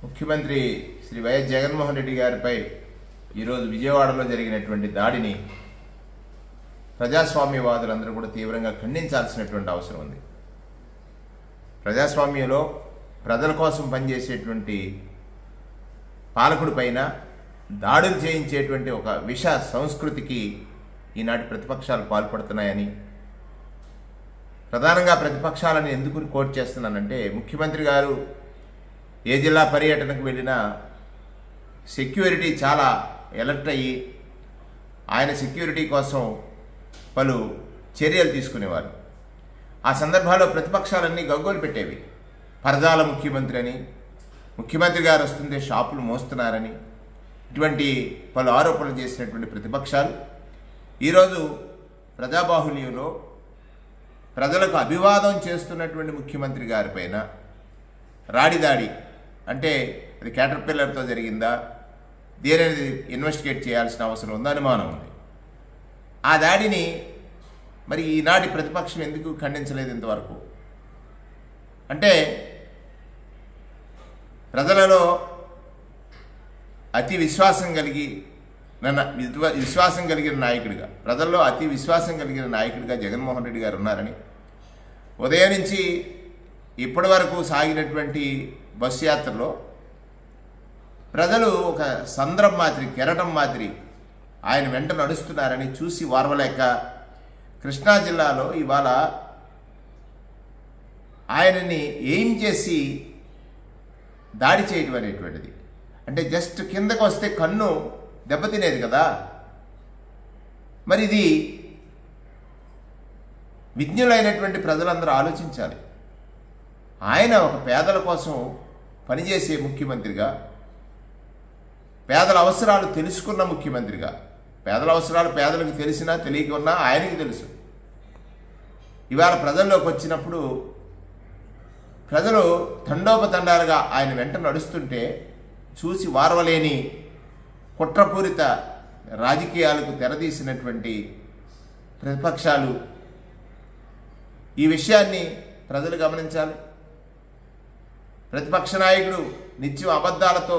ముఖ్యమంత్రి శ్రీ వైఎస్ జగన్మోహన్ రెడ్డి గారిపై ఈరోజు విజయవాడలో జరిగినటువంటి దాడిని ప్రజాస్వామ్యవాదులందరూ కూడా తీవ్రంగా ఖండించాల్సినటువంటి అవసరం ఉంది. ప్రజాస్వామ్యంలో ప్రజల కోసం పనిచేసేటువంటి పాలకుడి పైన దాడులు చేయించేటువంటి ఒక విష సంస్కృతికి ఈనాటి ప్రతిపక్షాలు పాల్పడుతున్నాయని, ప్రధానంగా ప్రతిపక్షాలను ఎందుకు కోట్ చేస్తున్నానంటే, ముఖ్యమంత్రి గారు ఏ జిల్లా పర్యటనకు వెళ్ళినా సెక్యూరిటీ చాలా అలర్ట్ అయ్యి ఆయన సెక్యూరిటీ కోసం పలు చర్యలు తీసుకునేవారు. ఆ సందర్భాల్లో ప్రతిపక్షాలన్నీ గగ్గోలు పెట్టేవి. పరదాల ముఖ్యమంత్రి అని, ముఖ్యమంత్రి గారు వస్తుంటే షాపులు మోస్తున్నారని, ఇటువంటి పలు ఆరోపణలు చేసినటువంటి ప్రతిపక్షాలు ఈరోజు ప్రజాబాహుల్యంలో ప్రజలకు అభివాదం చేస్తున్నటువంటి ముఖ్యమంత్రి గారిపైన రాడిదాడి అంటే అది క్యాటర్పిల్లర్తో జరిగిందా, దేనిది ఇన్వెస్టిగేట్ చేయాల్సిన అవసరం ఉందా అనుమానం ఉంది. ఆ దాడిని మరి ఈనాటి ప్రతిపక్షం ఎందుకు ఖండించలేదు ఇంతవరకు? అంటే ప్రజలలో అతి విశ్వాసం కలిగిన నాయకుడిగా, ప్రజల్లో అతి విశ్వాసం కలిగిన నాయకుడిగా జగన్మోహన్ రెడ్డి గారు ఉన్నారని, ఉదయం నుంచి ఇప్పటి వరకు సాగినటువంటి బస్సు యాత్రలో ప్రజలు ఒక సంద్రం మాదిరి, కెరటం మాదిరి ఆయన వెంట నడుస్తున్నారని చూసి వారవలేక కృష్ణా జిల్లాలో ఇవాళ ఆయనని ఏం చేసి దాడి చేయడం అనేటువంటిది, అంటే జస్ట్ కిందకు వస్తే కన్ను దెబ్బతినేది కదా. మరి ఇది విజ్ఞులైనటువంటి ప్రజలందరూ ఆలోచించాలి. ఆయన ఒక పేదల కోసం పనిచేసే ముఖ్యమంత్రిగా, పేదల అవసరాలు తెలుసుకున్న ముఖ్యమంత్రిగా, పేదల అవసరాలు పేదలకు తెలిసినా తెలియకున్నా ఆయనకి తెలుసు. ఇవాళ ప్రజల్లోకి వచ్చినప్పుడు ప్రజలు తండోపతండాలుగా ఆయన వెంట నడుస్తుంటే చూసి వారవలేని కుట్రపూరిత రాజకీయాలకు తెరదీసినటువంటి ప్రతిపక్షాలు ఈ విషయాన్ని ప్రజలు గమనించాలి. ప్రతిపక్ష నాయకుడు నిత్యం అబద్ధాలతో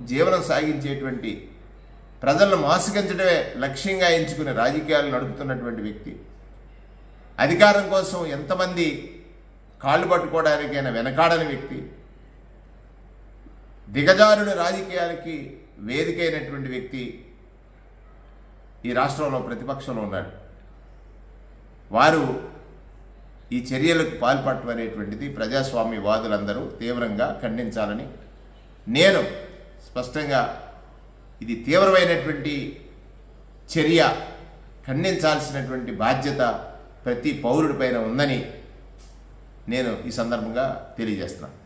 జీవనం సాగించేటువంటి, ప్రజలను మోసగించడమే లక్ష్యంగా ఎంచుకునే రాజకీయాలు నడుపుతున్నటువంటి వ్యక్తి, అధికారం కోసం ఎంతమంది కాళ్ళు పట్టుకోవడానికైనా వెనకాడని వ్యక్తి, దిగజారుడు రాజకీయాలకి వేదికైనటువంటి వ్యక్తి ఈ రాష్ట్రంలో ప్రతిపక్షంలో ఉన్నాడు. వారు ఈ చర్యలకు పాల్పడటం అనేటువంటిది ప్రజాస్వామ్యవాదులందరూ తీవ్రంగా ఖండించాలని, నేను స్పష్టంగా ఇది తీవ్రమైనటువంటి చర్య, ఖండించాల్సినటువంటి బాధ్యత ప్రతి పౌరుడిపైన ఉందని నేను ఈ సందర్భంగా తెలియజేస్తున్నాను.